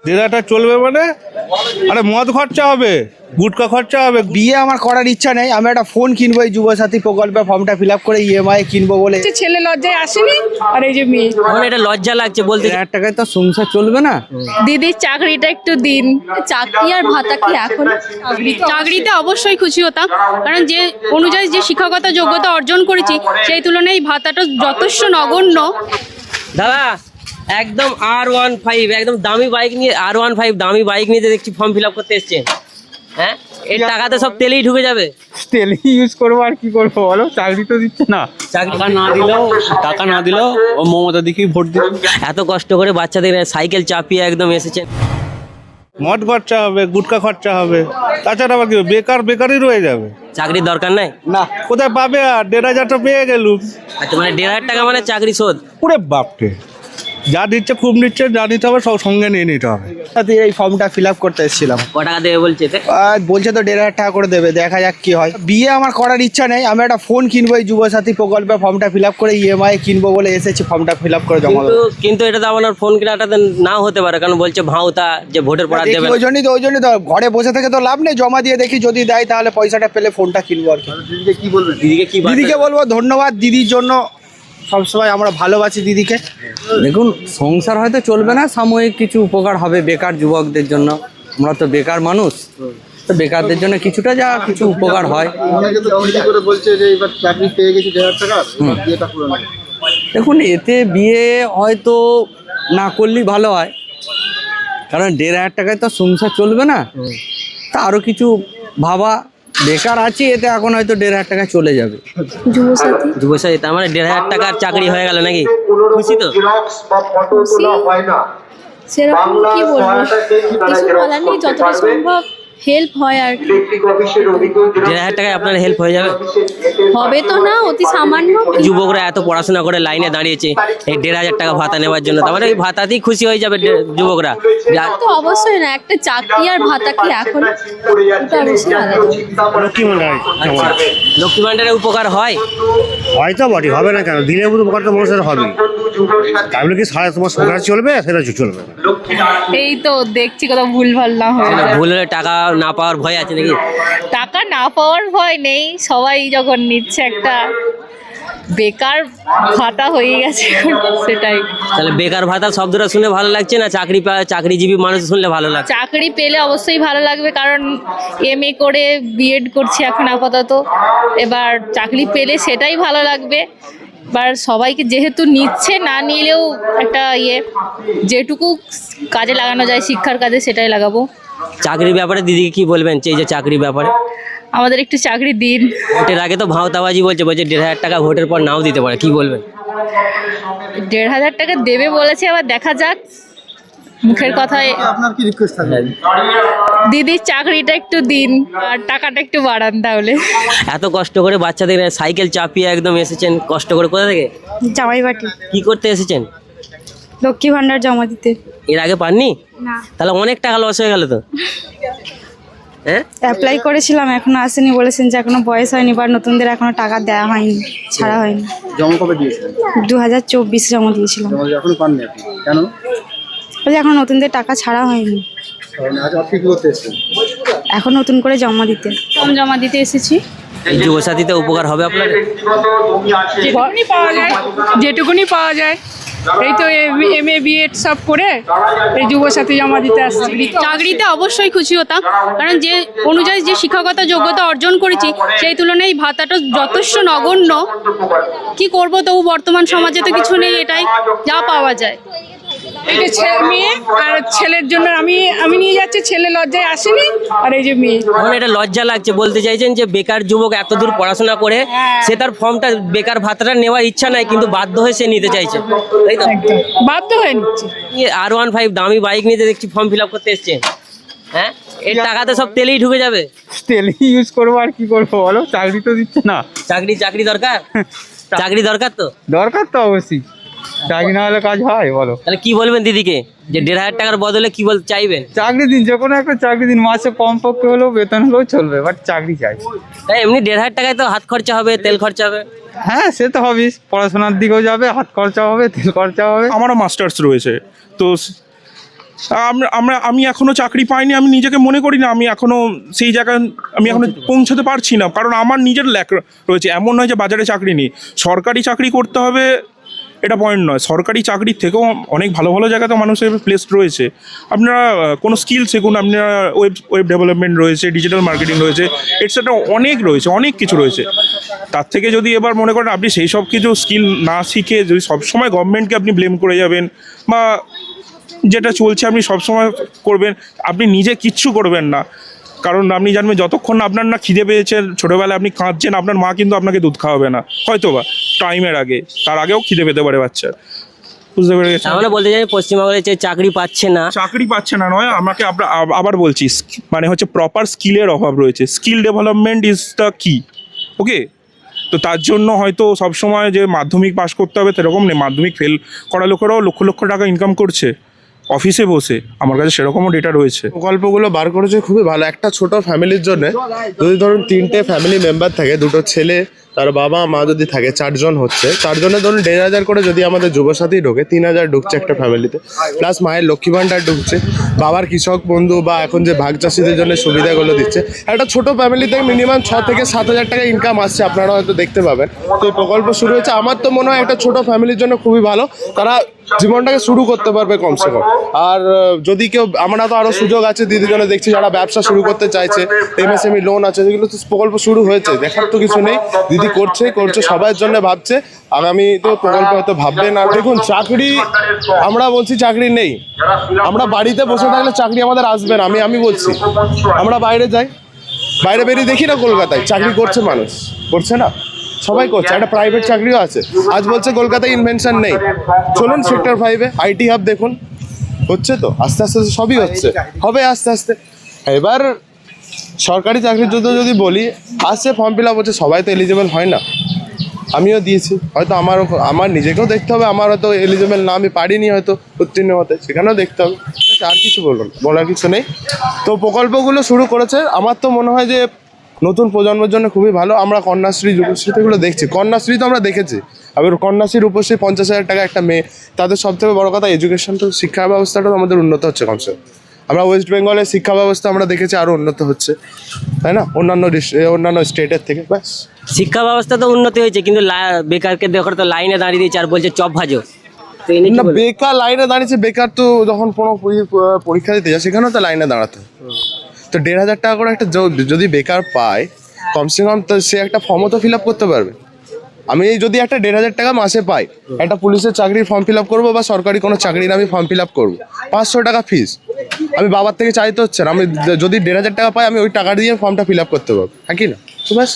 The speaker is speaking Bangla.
জেলাটা চলবে মানে আরে মদ খরচা হবে, গুটকা খরচা হবে। বিয়ে আমার করার ইচ্ছা নেই, আমি একটা ফোন কিনবো এই যুবসাথী প্রকল্পে ফর্মটা ফিল আপ করে ইএমআই কিনবো বলে। ছেলে লজ্জায় আসেনি, আর এই যে মেয়ে আমার এটা লজ্জা লাগছে বলতে। 1000 টাকায় তো সংসার চলবে না। দিদির চাকরিটা একটু দিন। চাকরি আর ভাতা কি এখন? চাকরিতে অবশ্যই খুশি হতাম, কারণ যে অনুযায়ী যে শিক্ষাগত যোগ্যতা অর্জন করেছি সেই তুলনায় এই ভাতাটা যথেষ্ট নগণ্য। দাদা একদম R15 একদম দামি বাইক নিয়ে, R15 দামি বাইক নিয়ে দেখছি ফর্ম ফিল আপ করতে এসছেন। হ্যাঁ, এর টাকাতে সব তেলেই ঢুকে যাবে। তেল ইউজ করবো আর কি করবো বলো, চাকরি তো দিচ্ছে না। টাকা না দিলেও ও মমতা দিকেই ভোট দিল। এত কষ্ট করে বাচ্চাদের সাইকেল চাপিয়ে একদম এসেছেন। মদ খরচা হবে, গুটকা খরচা হবে, তাছাড়া আবার কি বেকারই রয়ে যাবে। চাকরির দরকার নাই না, কোথায় পাবে? আর 1500 পেয়ে গেলুম। আচ্ছা, মানে 1500 টাকা মানে চাকরি শোধ। পুরে বাপরে, যা দিচ্ছে খুব নিচ্ছে, যা নিতে হবে সব সঙ্গে নিয়ে নিতে হবে। এই ফর্মটা ফিল আপ করতে এসেছিলাম। ক টাকা দেবে বলছে? বলছে তো 1500 টাকা করে দেবে, দেখা যাক কি হয়। বিয়ে আমার করার ইচ্ছা নেই, আমি একটা ফোন কিনবো এই যুবসাথী প্রকল্পে ফর্মটা ফিল আপ করে ইএমআই কিনবো বলে এসেছি, ফর্মটা ফিল আপ করে জমা দেবো। কিন্তু এটা তো আপনার ফোন কেনাটা নাও হতে পারে, কারণ বলছে ভাওতা যে ভোটের পড়া দেবে। ওই জন্যই তো ঘরে বসে থেকে তো লাভ নেই, জমা দিয়ে দেখি যদি দেয় তাহলে পয়সাটা পেলে ফোনটা কিনবো আর কি। দিদিকে কি বলবেন? দিদিকে বলবো ধন্যবাদ, দিদির জন্য সবসময় আমরা ভালোবাসি দিদিকে। দেখুন, সংসার হয়তো চলবে না, সাময়িক কিছু উপকার হবে বেকার যুবকদের জন্য। আমরা তো বেকার মানুষ, তো বেকারদের জন্য কিছুটা যা কিছু উপকার হয়। দেখুন, এতে বিয়ে হয়তো না করলেই ভালো হয়, কারণ 1500 টাকায় তো সংসার চলবে না। তা আরও কিছু ভাবা, বেকার আছি এতে এখন হয়তো 1500 টাকায় চলে যাবে। যুবসাথী তার মানে 1500 টাকার চাকরি হয়ে গেল নাকি? খুশি তো? সেরকম কি বলবো, কিছু বলার নেই, যতটা সম্ভব হেল্প হয় আর কি। 1500 টাকায় আপনার হেল্প হয়ে যাবে? হবে তো না, অতি সামান্য। যুবকরা এত পড়াশোনা করে লাইনে দাঁড়িয়েছে এই 1500 টাকা ভাতা নেওয়ার জন্য, তার মানে এই ভাতাতেই খুশি হয়ে যাবে যুবকরা। তো অবশ্যই না, একটা চাকরি আর ভাতা কি এখন? এটা অবশ্যই আলাদা। লক্ষ্মী ভান্ডারের উপকার হয়? হয়তো বটে, হবে না কেন? দিনের মতো উপকার তো মানুষের হবে, তাই বলে কি সারা তোমার সংসার চলবে? সেটা চলবে না। এই তো দেখছি কথা ভুল ভাল না হয়। ভুল হলে টাকা না পাওয়ার ভয় আছে নাকি? টাকা না পাওয়ার ভয় নেই, সবাই যখন নিচ্ছে একটা বেকার ভাতা হয়ে গেছে সেটাই। তাহলে বেকার ভাতা শব্দটা শুনে ভালো লাগছে না চাকরিজীবী মানুষ শুনলে ভালো লাগছে? চাকরি পেলে অবশ্যই ভালো লাগবে, কারণ এমএ করে বিএড করছি এখন আপাতত, এবার চাকরি পেলে সেটাই ভালো লাগবে। এবার সবাইকে যেহেতু নিচ্ছে, না নিলেও একটা যেটুকু কাজে লাগানো যায় শিক্ষার কাজে সেটাই লাগাবো। চাকরির ব্যাপারে দিদিকে কি বলবেন? এই যে চাকরির ব্যাপারে আমাদের একটু চাকরি দিন। ভোটের আগে তো ভাওতাবাজি বলছে 1500 টাকা ভোটের পর নাও দিতে পারে, কি বলবেন? 1500 টাকা দেবে বলেছে, আবার দেখা যাক। মুখের কথায় আপনার কি রিকোয়েস্ট থাকবে? দিদির চাকরিটা একটু দিন আর টাকাটা একটু বাড়ান তাহলে। এত কষ্ট করে বাচ্চাদের সাইকেল চাপিয়ে একদম এসেছেন, কষ্ট করে। কোথা থেকে? জামাইবাটি। কি করতে এসেছেন? লক্ষ্মী ভান্ডার জমা দিতে। এর আগে পাননি? না। তাহলে অনেক টাকা লস হয়ে গেল তো। হ্যাঁ, অ্যাপ্লাই করেছিলাম, এখনো আসেনি, বলেছেন যে এখনো বয়স হয়নি, বা নতুনদের এখনো টাকা দেওয়া হয়নি, ছাড়া হয়নি। জমা কবে দিয়েছিলেন? 2024 জমা দিয়েছিলাম। এখনো পাননি আপনি? কেন? বলছে এখন নতুনদের টাকা ছাড়া হয়নি, আজ আপনি কি করতে এসেছেন? এখন নতুন করে জমা দিতে। ফর্ম জমা দিতে এসেছি। এই যুবসাথীতে উপকার হবে আপনার? যেটুকুনি পাওয়া যায়, যেটুকুনি পাওয়া যায়। এই তো এমএ বিএড সব করে এই যুবসাথী জমা দিতে আসছি। চাকরিতে অবশ্যই খুশি হতাম, কারণ যে অনুযায়ী যে শিক্ষাগত যোগ্যতা অর্জন করেছি সেই তুলনায় এই ভাতাটা যথেষ্ট নগণ্য। কি করব, তবু বর্তমান সমাজে তো কিছু নেই, এটাই যা পাওয়া যায়। এই যে মেয়ে আর ছেলের জন্য আমি নিয়ে যাচ্ছি, ছেলে লজ্জায় আসেনি, আর এই যে মেয়ে। আমার এটা লজ্জা লাগছে বলতে চাইছেন যে বেকার যুবক এত দূর পড়াশোনা করে সে তার ফর্মটা বেকার ভাতাটা নেওয়ার ইচ্ছা নাই, কিন্তু বাধ্য হয়ে সে নিতে চাইছে, তাই তো? বাধ্য হয়ে নিচ্ছে। R15 দামি বাইক নিয়ে দেখছি ফর্ম ফিল আপ করতে এসছেন। হ্যাঁ, এর টাকাতে সব তেলেই ঢুকে যাবে। তেল ইউজ করবো আর কি করবো বলো, চাকরি তো দিচ্ছে না। চাকরি দরকার। চাকরি দরকার তো? দরকার তো অবশ্যই, চাকরি না হলে কাজ হয় বলো? তাহলে কি বলবেন দিদিকে যে 1500 টাকার বদলে কি চাইবেন? চাকরি দিন, যে কোনো একটা চাকরি দিন, মাসে কমপক্ষে হলেও বেতন হলেও চলবে, বাট চাকরি চাই। এমনি 1500 টাকায় তো হাত খরচা হবে, তেল খরচা হবে। হ্যাঁ, সে তো হবেই, পড়াশোনার দিকেও যাবে, হাত খরচা হবে, তেল খরচা হবে। আমারও মাস্টার্স রয়েছে, তো আমি এখনো চাকরি পাইনি, আমি নিজেকে মনে করি না আমি এখনো সেই জায়গায় আমি এখনো পৌঁছাতে পারছি না, কারণ আমার নিজের ল্যাক রয়েছে। এমন নয় যে বাজারে চাকরি নেই, সরকারি চাকরি করতে হবে এটা পয়েন্ট নয়, সরকারি চাকরির থেকেও অনেক ভালো ভালো জায়গাতে মানুষের প্লেসড রয়েছে। আপনারা কোনো স্কিল শিখুন, আপনারা ওয়েব ডেভেলপমেন্ট রয়েছে, ডিজিটাল মার্কেটিং রয়েছে, এটসেট্রা অনেক রয়েছে, অনেক কিছু রয়েছে। তার থেকে যদি এবার মনে করেন আপনি সেই সব কিছু স্কিল না শিখে যদি সবসময় গভর্নমেন্টকে আপনি ব্লেম করে যাবেন বা যেটা চলছে আপনি সবসময় করবেন, আপনি নিজে কিচ্ছু করবেন না। কারণ আপনি জানবেন যতক্ষণ না আপনার না খিদে পেয়েছেন, ছোটোবেলায় আপনি কাঁদছেন, আপনার মা কিন্তু আপনাকে দুধ খাওয়াবে না, হয়তো বা টাইমের আগে, তার আগেও খিদে পেতে পারে বাচ্চা। বুঝতে পেরে গেছেন? আমরা বলতে চাই পশ্চিমবঙ্গের যে চাকরি পাচ্ছে না, চাকরি পাচ্ছে না নয়, আমাকে আবার বলছি, মানে হচ্ছে প্রপার স্কিলের অভাব রয়েছে। স্কিল ডেভেলপমেন্ট ইজ দ্য কি, ওকে? তো তার জন্য হয়তো সবসময় যে মাধ্যমিক পাস করতে হবে সেরকম নেই, মাধ্যমিক ফেল করা লোকেরাও লক্ষ লক্ষ টাকা ইনকাম করছে অফিসে বসে, আমার কাছে সেরকমও ডেটা রয়েছে। প্রকল্পগুলো বার করেছে খুবই ভালো। একটা ছোট ফ্যামিলির জন্য যদি ধরুন 3টে ফ্যামিলি মেম্বার থাকে, 2টো ছেলে, তার বাবা মা যদি থাকে, 4 জন হচ্ছে, 4 জনের ধরুন 1,500 করে যদি আমাদের যুবসাথী ঢোকে, 3,000 ঢুকছে একটা ফ্যামিলিতে, প্লাস মায়ের লক্ষ্মী ভাণ্ডার ঢুকছে, বাবার কৃষক বন্ধু বা এখন যে ভাগ চাষিদের জন্য সুবিধাগুলো দিচ্ছে, একটা ছোট ফ্যামিলিতে মিনিমাম 6 থেকে 7,000 টাকা ইনকাম আসছে, আপনারা হয়তো দেখতে পাবেন। তো এই প্রকল্প শুরু হয়েছে, আমার তো মনে হয় একটা ছোট ফ্যামিলির জন্য খুবই ভালো, তারা জীবনটাকে শুরু করতে পারবে কমসে কম। আর যদি কেউ, আমরা তো আরো সুযোগ আছে দিদিজনে দেখছি যারা ব্যবসা শুরু করতে চাইছে, এমএসএমই লোন আছে, যেগুলো তো প্রকল্প শুরু হয়েছে, দেখার তো কিছু নেই, দিদি করছে সবার জন্য ভাবছে, আগামী তো প্রকল্প হয়তো ভাববে না। দেখুন চাকরি, আমরা বলছি চাকরি নেই, আমরা বাড়িতে বসে থাকলে চাকরি আমাদের আসবে না, আমি বলছি। আমরা বাইরে যাই, বাইরে বেরিয়ে দেখি না কলকাতায় চাকরি করছে মানুষ, করছে না? সবাই করছে, একটা প্রাইভেট চাকরিও আছে। আজ বলছে কলকাতায় ইনভেনশন নেই, চলুন সেক্টর 5-এ আইটি হাব দেখুন, হচ্ছে তো আস্তে আস্তে সবই হচ্ছে, হবে আস্তে আস্তে। এবার সরকারি চাকরির জন্য যদি বলি, আসছে ফর্ম ফিল আপ হচ্ছে, সবাই তো এলিজিবল হয় না, আমিও দিয়েছি, হয়তো আমার নিজেকেও দেখতে হবে, আমার হয়তো এলিজিবল না, আমি পারিনি হয়তো উত্তীর্ণ হতে, সেখানেও দেখতে হবে। আর কিছু বলার কিছু নেই। তো প্রকল্পগুলো শুরু করেছে, আমার তো মনে হয় যে নতুন প্রজন্মের জন্য খুবই ভালো। আমরা কন্যাশ্রী যুবশ্রীগুলো দেখছি, কন্যাশ্রী তো আমরা দেখেছি, আবার কন্যাশ্রীর রূপশ্রী 50,000 টাকা একটা মেয়ে, তাদের সবথেকে বড় কথা এডুকেশন, তো শিক্ষা ব্যবস্থাটা আমাদের উন্নত হচ্ছে কমসে কম। আমরা ওয়েস্ট বেঙ্গলের শিক্ষা ব্যবস্থা আমরা দেখেছি আরও উন্নত হচ্ছে, তাই না, অন্যান্য স্টেটের থেকে। ব্যাস, শিক্ষা ব্যবস্থা তো উন্নতি হয়েছে, কিন্তু বেকারকে দেখো তো লাইনে দাঁড়িয়ে দিয়েছে আর বলছে চপ ভাজো। তো এই নিয়ে কি না, বলবেন? বেকার লাইনে দাঁড়িয়েছে, বেকার তো যখন কোনো পরীক্ষা দিতে যায় সেখানেও তো লাইনে দাঁড়াতে হয়। তো 1,500 টাকা করে একটা যদি বেকার পায়, কমসে কম তো সে একটা ফর্মও তো ফিল আপ করতে পারবে। আমি যদি একটা 1,500 টাকা মাসে পাই, একটা পুলিশের চাকরির ফর্ম ফিল আপ করবো বা সরকারি কোনো চাকরির আমি ফর্ম ফিল আপ করবো, 500 টাকা ফিস, আমি বাবার থেকে চাইতে হচ্ছে না, আমি যদি 1,500 টাকা পাই, আমি ওই টাকা দিয়ে ফর্মটা ফিল আপ করতে পারবো, হ্যাঁ কি না? তো ব্যাস।